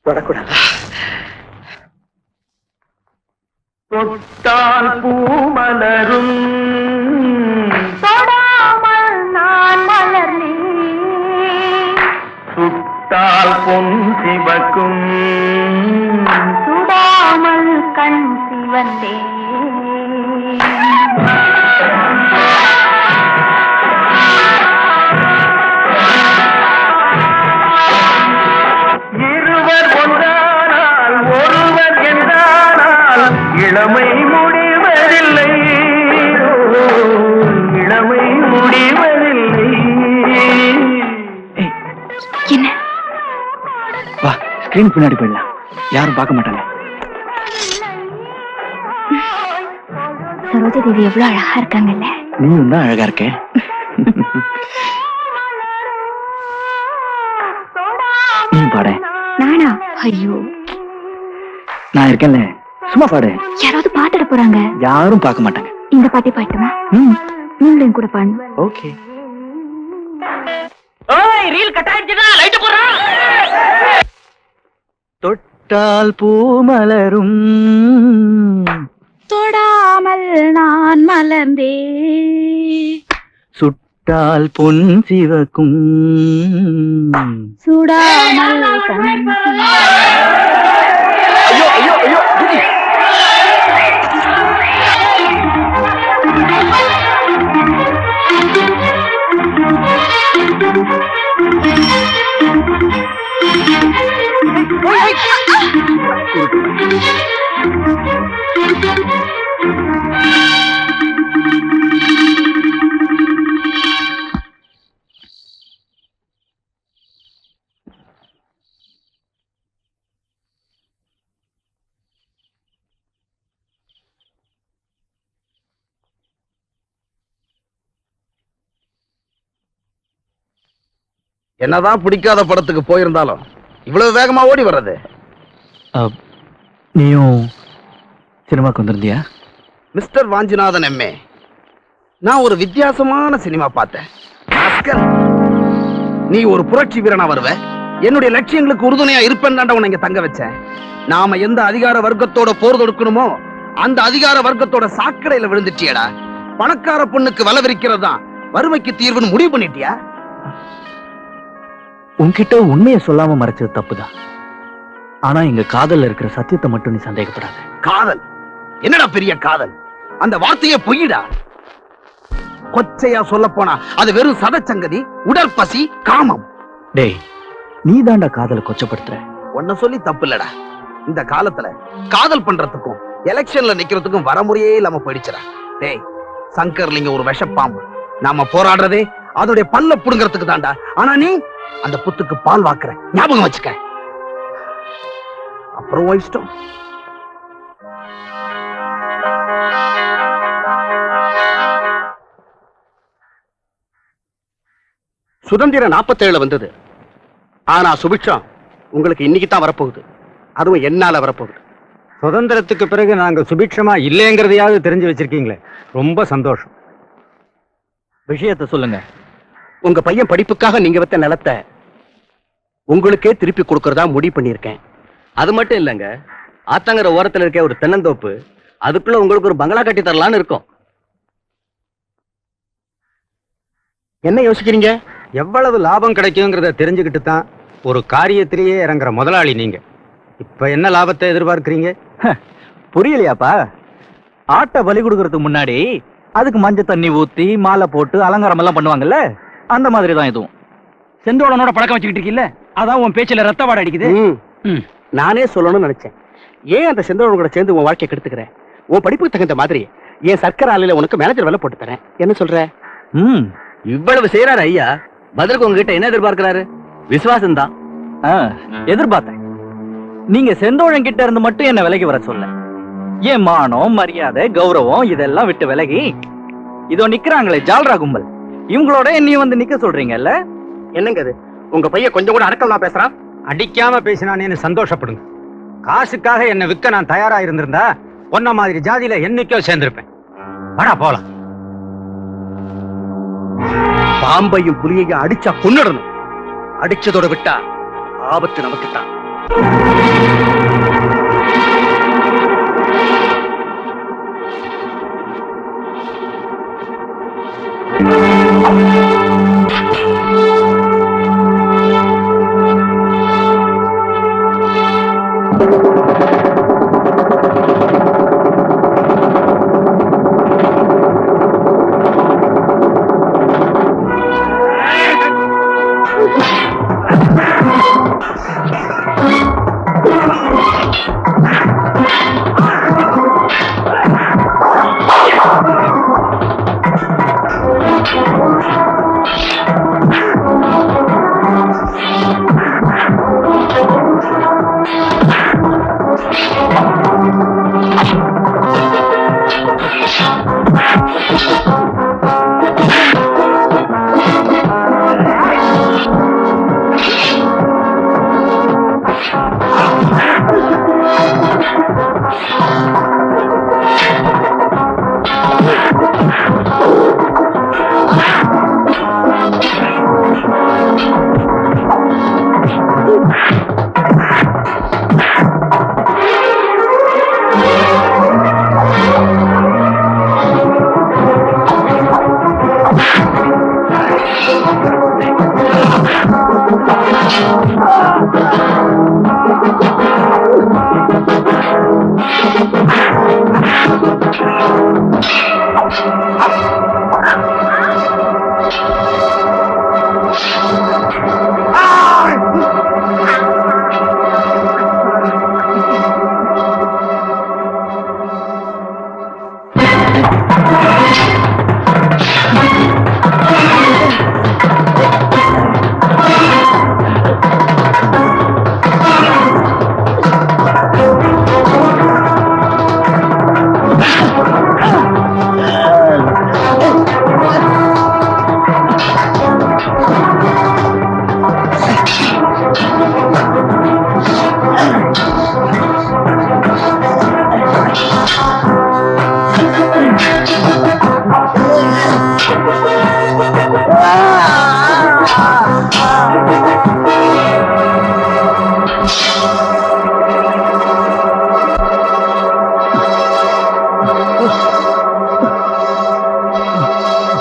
தொடக்கூடாது. தொட்டால் பூமலரும் தொடாமல் நான் மலர்ந்தேன், சுட்டால் பொன் சிவக்கும் சுடாமல் கண் சிவந்தேன். இருவர் ஒன்றானால் ஒருவர் என்றானால் இளமை முடிவதில்லை, இளமை முடிவதில்லை. என்ன வா, ஸ்கிரீன் பின்னாடி போயிடலாம், யாரும் பார்க்க மாட்டாங்க. சரோஜா தேவி எவ்வளவு அழகா இருக்காங்கல்ல. நீயும் தான் அழகா இருக்க. நீ பாட. நானா? ஐயோ, நான் இருக்கேன்ல, சும்மா பாடு. யாராவது பாத்துட போறாங்க. யாரும் பார்க்க மாட்டாங்க. இந்த பாட்டை பாட்டுமா? நீங்களும் கூட பாடு. ஓகே. ரீல் கட் ஆயிடுச்சுடா, லைட் போடுறா. தொட்டால் பூ மலரும் தொடாமல் நான் மலர்ந்தே, சுட்டால் பொன் சிவக்கும் சுடாமல் கண். ஐயோ ஐயோ ஐயோ. என்னதான் பிடிக்காத படத்துக்கு போயிருந்தாலும் இவ்வளவு வேகமா ஓடி வர்றது? நீயும் சினிமாக்கு வந்திருந்தியா? மிஸ்டர் வாஞ்சிநாதன் எம்ஏ, நான் ஒரு வித்தியாசமான சினிமா பார்த்தேன். நீ ஒரு புரட்சி வீரனா வருவ, என்னுடைய லட்சியங்களுக்கு உறுதுணையா இருப்பேன் தாண்டா உன்னை இங்க தங்க வச்சேன். நாம எந்த அதிகார வர்க்கத்தோட போர் தொடுக்கணுமோ அந்த அதிகார வர்க்கத்தோட சாக்கடையில விழுந்துட்டியடா. பணக்கார பொண்ணுக்கு வலை விரிக்கிறது தான் வறுமைக்கு தீர்வுன்னு முடிவு பண்ணிட்டியா? உன்கிட்ட உண்மையை சொல்லாம மறைச்சது தப்புதான். ஆனா எங்க காதல்ல இருக்கிற சத்தியத்தை மட்டும் நீ சந்தேகப்படாத. காதல் என்னடா பெரிய காதல்? அந்த வார்த்தையே பொய்டா. கொச்சையா சொல்ல போனா அது வெறும் சதச்சங்கதி, உடற்பசி, காமம். டேய், நீ தாண்டா காதலை கொச்சப்படுத்துற. உன்ன சொல்லி தப்பு இல்லடா. இந்த காலத்துல காதல் பண்றதுக்கும் எலெக்ஷன்ல நிக்கிறதுக்கும் வரமுறையே இல்லாம போயிடுச்சுடா. டேய், சங்கர்லிங்க ஒரு விஷப்பாம்பு. நாம போராடுறதே அதோடைய பல்ல புடுங்கறதுக்கு தாண்டா. ஆனா நீ அந்த புத்துக்கு பால் வாக்குற, ஞாபகம் வச்சுக்க. அப்புறம் இஷ்டம். சுதந்திரம் 47 வந்தது. ஆனா சுபிக்ஷம் உங்களுக்கு இன்னைக்கு தான் வரப்போகுது. அதுவும் என்னால வரப்போகுது. சுதந்திரத்துக்கு பிறகு நாங்க சுபிக்ஷமா இல்லைங்கிறதையாவது தெரிஞ்சு வச்சிருக்கீங்களே, ரொம்ப சந்தோஷம். விஷயத்தை சொல்லுங்க. உங்க பையன் படிப்புக்காக நீங்க வைத்த நிலத்தை உங்களுக்கே திருப்பி கொடுக்கறதா முடிவு பண்ணிருக்கேன். அது மட்டும் இல்லங்க, ஆத்தங்கர ஓரத்துல இருக்க ஒரு தென்னந்தோப்பு, அதுக்குள்ள உங்களுக்கு ஒரு பங்களா கட்டி தரலான்னு இருக்கும். என்ன யோசிக்கிறீங்க? எவ்வளவு லாபம் கிடைக்குங்கிறத தெரிஞ்சுக்கிட்டு தான் ஒரு காரியத்திலேயே இறங்குற முதலாளி நீங்க. இப்ப என்ன லாபத்தை எதிர்பார்க்கிறீங்க? புரியலையாப்பா? ஆட்டை பலி கொடுக்கறதுக்கு முன்னாடி அதுக்கு மஞ்சள் தண்ணி ஊத்தி மாலை போட்டு அலங்காரம் எல்லாம் பண்ணுவாங்கல்ல, அந்த மாதிரி தான் இதுவும். செந்தோடனோட பழக்கம் வச்சுக்கிட்டு இருக்கீல்ல, அதான் உன் பேச்சுல ரத்த வாடை அடிக்குது. நானே சொல்லணும்னு நினைச்சேன். ஏன் அந்த செந்தோடன் கூட சேர்ந்து உன் வாழ்க்கையை கெடுத்துக்கிறேன்? உன் படிப்புக்கு தகுந்த மாதிரி என் சர்க்கரை ஆலையில உனக்கு மேனேஜர் வேலை போட்டு தரேன். என்ன சொல்ற? இவ்வளவு செய்யறாரு ஐயா, பதிலுக்கு உங்ககிட்ட என்ன எதிர்பார்க்கிறாரு? விசுவாசம் தான். எதிர்பார்த்தேன். நீங்க செந்தோழன் கிட்ட இருந்து மட்டும் என்ன விலகி வர சொல்ல. ஏன் மானம், மரியாதை, கௌரவம் இதெல்லாம் விட்டு விலகி இதோ நிக்கிறாங்களே ஜால்ரா கும்பல், இவங்களோட என்னையும் வந்து நிக்க சொல்றீங்கல்ல? என்னங்க அது? உங்க பையன் கொஞ்சம் கூட அடக்கலாம் பேசுறான். அடிக்காம பேசினானேன்னு சந்தோஷப்படுங்க. காசுக்காக என்ன விற்க நான் தயாரா இருந்திருந்தா ஒன்ன மாதிரி ஜாதியில என்னைக்கோ சேர்ந்திருப்பேன். வாடா போலாம். பாம்பையும் புலியையும் அடிச்சா கொன்னுடணும். அடிச்சதோட விட்டா ஆபத்து நமக்கு தான்.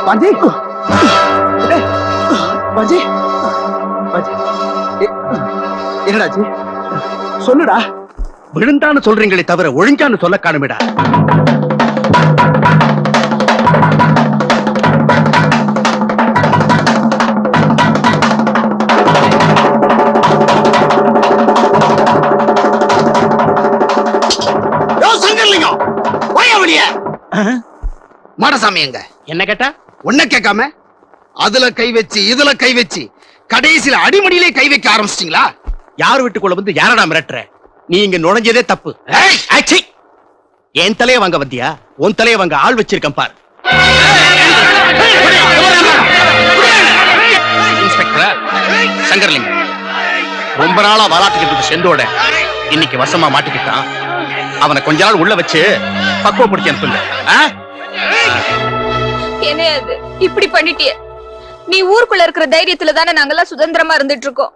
பாஞ்சி பாஞ்சி பாஞ்சி என்னடாச்சு சொல்லுடா. விழுந்தான்னு சொல்றீங்களே தவிர ஒழிஞ்சான்னு சொல்ல காணுமிடா. மாடசாமி எங்க என்ன கேட்டா? ஒன்ன கேட்காம அதுல கை வச்சு இதுல கை வச்சு கடைசியில அடிமடியிலே கை வைக்க ஆரம்பிச்சிட்டீங்களா? யார் வீட்டுக்குள்ள வந்து யாரடா மிரட்டுற? நீ இங்க நுழைஞ்சதே தப்பு. ஏய்! ஆச்சி! என் தலைய வாங்க வந்தியா? உன் தலைய வாங்க ஆள் வச்சிருக்கேன் பார். இன்ஸ்பெக்டர் சங்கர்லிங்கம் ரொம்ப நாளா வாலாட்டிக்கிட்டு செந்தோட இன்னைக்கு வசமா மாட்டிக்கிட்டான். அவனை கொஞ்ச நாள் உள்ள வச்சு பக்குவப்படுத்தி அனுப்புங்க. என்ன அது இப்படி பண்ணிட்டிய? நீ ஊருக்குள்ள இருக்கிற தைரியத்துல தானே நாங்கெல்லாம் சுதந்திரமா இருந்துட்டு இருக்கோம்.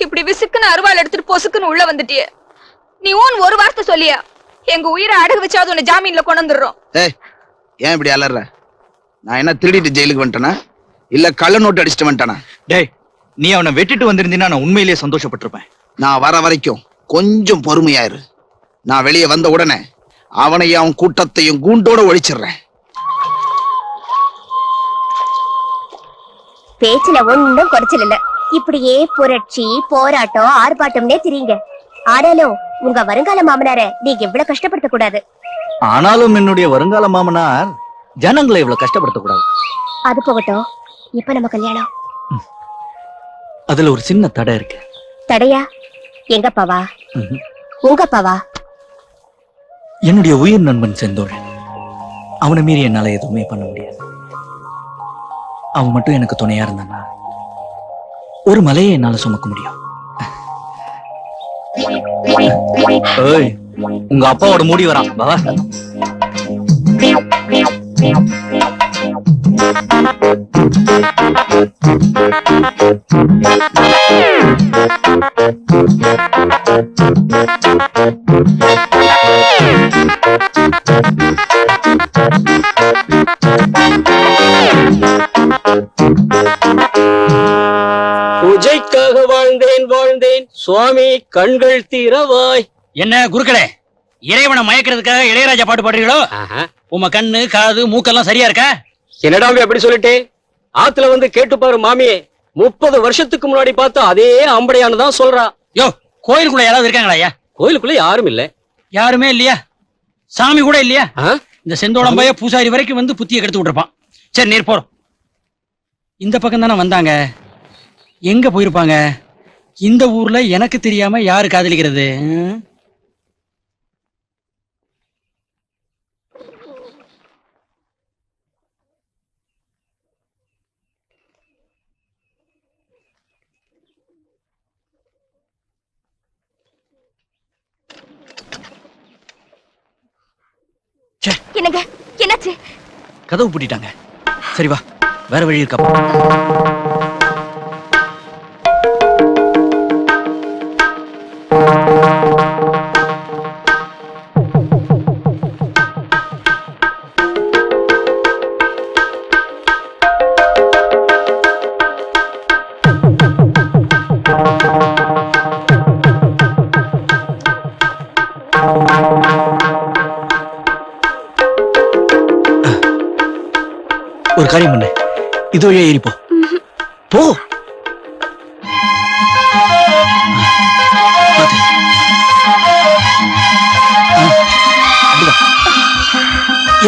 இப்படி விசுக்குன்னு அருவாள் எடுத்துட்டு பொசுக்குன்னு உள்ள வந்துட்டிய. நீ ஒரு வார்த்தை சொல்லியா எங்க உயிரை அடகு வச்சாவது உன்னை ஜாமீன்ல கொண்டு வந்துடுறோம். ஏய், ஏன் இப்படி அலற? நான் என்ன திருடிட்டு ஜெயிலுக்கு வந்துட்டேனா இல்ல கள்ள நோட்டு அடிச்சுட்டு வந்துட்டானா? டேய், நீ அவனை வெட்டிட்டு வந்திருந்தீன்னா நான் உண்மையிலேயே சந்தோஷப்பட்டிருப்பேன். நான் வர வரைக்கும் கொஞ்சம் பொறுமையாயிரு. நான் வெளியே வந்த உடனே அவனையும் அவன் கூட்டத்தையும் கூண்டோட ஒழிச்சிடுறேன். பேச்சுல ஒன்னும் குறைச்சல் இல்ல. இப்படியே புரட்சி போராட்டம் ஆர்ப்பாட்டம்னே தெரியுங்க. ஆனாலும் உங்க வருங்கால மாமனார நீங்க இவ்வளவு கஷ்டப்படுத்த கூடாது. ஆனாலும் என்னுடைய வருங்கால மாமனார் ஜனங்களை இவ்வளவு கஷ்டப்படுத்த கூடாது. அது போகட்டும், இப்ப நம்ம கல்யாணம். அதுல ஒரு சின்ன தடை இருக்கு. தடையா? எங்கப்பாவா? உங்கப்பாவா? என்னுடைய உயிர் நண்பன் செந்தோழன். அவனை மீறி என்னால எதுவுமே பண்ண முடியாது. அவன் மட்டும் எனக்கு துணையா இருந்தானா ஒரு மலையை என்னால சுமக்க முடியும். ஏய், உங்க அப்பாவோட மூடி வரான். பூஜைக்காக வாழ்ந்தேன் வாழ்ந்தேன் சுவாமி கண்கள் தீரவாய். என்ன குருக்களே, இறைவனை மயக்கிறதுக்காக இளையராஜா பாட்டு பாடுறீங்களோ? உம கண்ணு காது மூக்கெல்லாம் சரியா இருக்கா? என்னடா அப்படி சொல்லிட்டே? ஆத்துல வந்து கேட்டு பாரு மாமியே, 30 வருஷத்துக்கு முன்னாடி பார்த்த அதே ஆம்படையானு தான் சொல்றா. யோ, கோயிலுக்குள்ள யாராவது இருக்காங்களா ஐயா? கோயிலுக்குள்ள யாரும் இல்ல. யாருமே இல்லையா? சாமி கூட இல்லையா? இந்த செந்தோளம் பைய பூசாரி வரைக்கும் வந்து புத்திய கெடுத்து விட்டுருப்பான். சரி, நீர் போறோம். இந்த பக்கம் தானே வந்தாங்க, எங்க போயிருப்பாங்க? இந்த ஊர்ல எனக்கு தெரியாம யாரு காதலிக்கிறது? என்னங்க, என்னாச்சு? கதவு பூட்டிட்டாங்க. சரி வா, வேற வழி இருக்கா? ஒரு காரியம் பண்ணு, இதோ ஏறி போ. போ.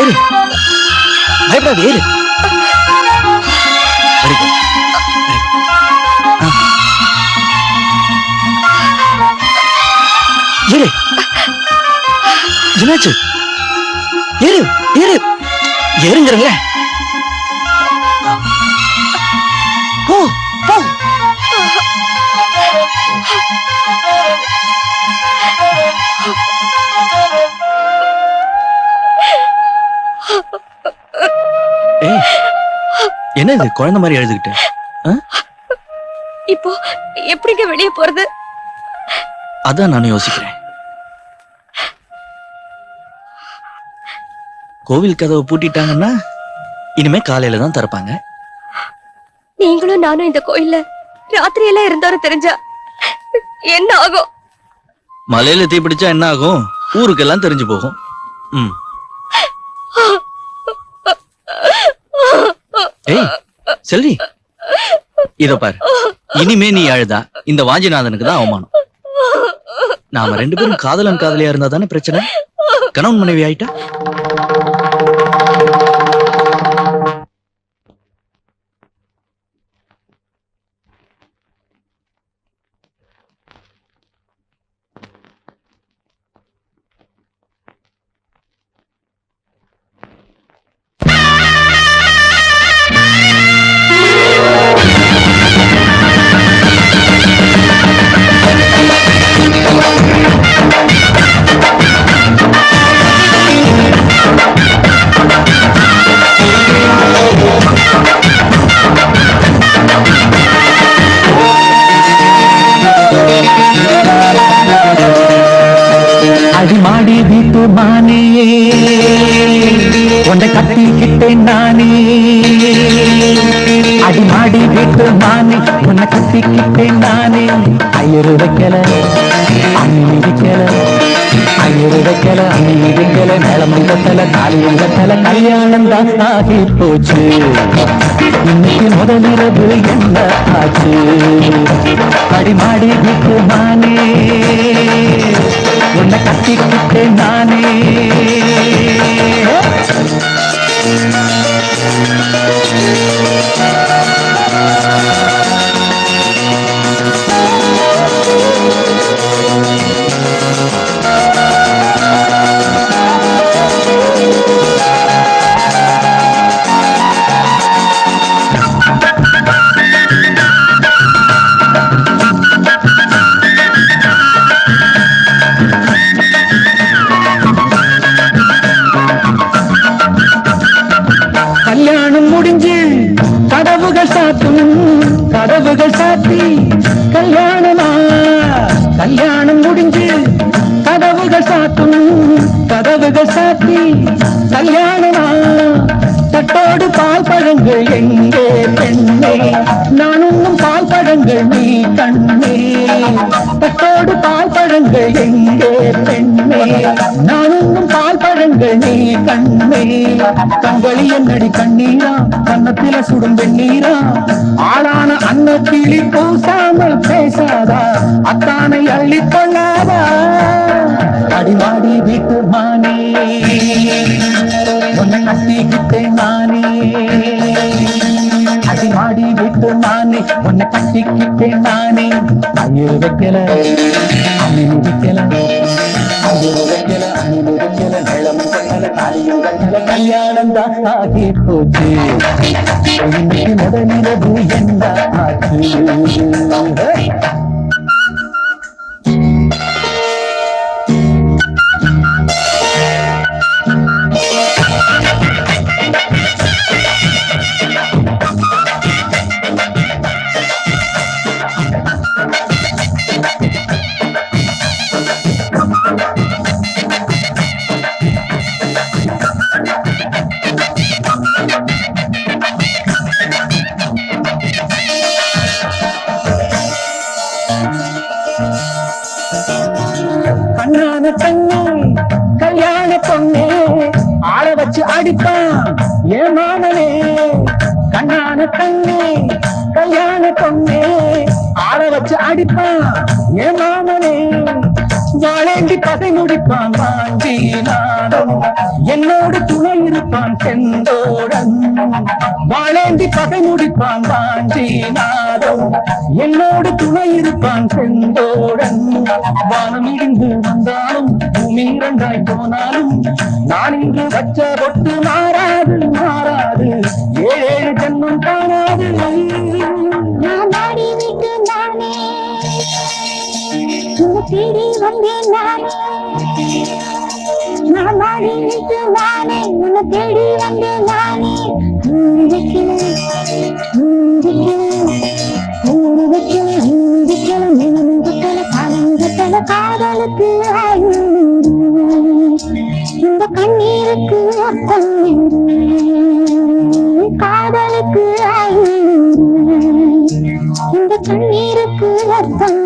ஏறு, பயப்படாது, ஏறு. Very good. ஏறு. என்னாச்சு? ஏறு, ஏறு, ஏறுங்கிறல்ல. போ, போ. ஏய், என்ன இது குழந்தை மாதிரி எழுதுகிட்டு? இப்போ எப்படிங்க வெளியே போறது? அதான் நானும் யோசிக்கிறேன். கோவில் கதவை பூட்டிட்டாங்கன்னா இனிமே காலையில தான் திறப்பாங்க. நீங்களும் நானும் இந்த கோயில்ல ராத்திரி எல்லாம் இருந்தோம் தெரிஞ்சா என்ன ஆகும்? மலையில தீ பிடிச்சா என்ன ஆகும்? ஊருக்கெல்லாம் தெரிஞ்சு போகும். ஏய் செல்வி, இதோ பாரு, இனிமே நீ அழுதா இந்த வாஞ்சிநாதனுக்கு தான் அவமானம். நாம 2 பேரும் காதலன் காதலியா இருந்தா தானே பிரச்சனை. கணவன் மனைவி ஆயிட்டா அடிமாடி வீட்டு மானே உன்னை கட்டிக்கிட்டேன் நானே. அடிமாடி வீட்டு மானே உன்னை கட்டிக்கிட்டேன் நானே. ஐயரு வைக்கல அம்மி வைக்கல, ஐயரு வைக்கல அம்மி வைக்கல, மேளம் கட்டல தாலியம் கட்டல, கல்யாணம் தான் ஆகி போச்சு. இன்னைக்கு முதலிரவு என்ன ஆச்சு? அடிமாடி வீட்டு மானே உன்னை கட்டிக்கிட்டேன் நானே. கல்யாண பழங்கள் நீ கண்ணே பட்டோடு பால் பழங்கள் எங்கே பெண்ணே நானும் பால் பழங்கள் நீ கண்ணே கண்களி என்னடி கண்ணீரா கன்னத்தில சுடும் வெண்ணீரா ஆளான அன்ன கிளி பூசாமல் பேசாதா அத்தானை அள்ளி கொள்ளாதா அடிவாடி வீட்டு மானே உன்னை கட்டிக்கிட்டேன் நானே அடிமாடி வீட்டு நானே உன்னை கட்டிக்கிட்டேன் நானே ஐயர் வைக்கல அணில் வைக்கல ஐயர் வைக்கல அணில் வைக்கல நிலம் வைக்கல தாலியும் வைக்கல கல்யாணம் தான் ஆகி போச்சு இன்னைக்கு முதலிரவு என்ன ஆச்சு கண்ணான கண்ணே கல்யாண பொண்ணே ஆள வச்சு அடிப்பான் ஏன் மாமனே கண்ணான கண்ணே கல்யாண பொண்ணே ஆள வச்சு அடிப்பான் ஏன் மாமனே வாழேண்டி பகை முடிப்பான் வாங்கி நாடும் என்னோடு துணை இருப்பான் செந்தோடன் வாழேந்தி பகை முடிப்பான் வாங்கி நாடும் என்னோடு துணை இருப்பான் செந்தோடன் வானம் இடிந்து வந்தாலும் பூமி இரண்டாய் போனாலும் நான் இங்கு வச்ச பொட்டு மாறாது மாறாது ஏழு ஜன்மம் காணாது நான் நாடி விட்டு நானே தேடி வந்தேன் நானே நான் நாடி விட்டு நானே உன்னை தேடி வந்தேன் நானே காதலுக்கு இந்த கண்ணீருக்கு அர்த்தம் காதலுக்கு இந்த கண்ணீருக்கு அர்த்தம்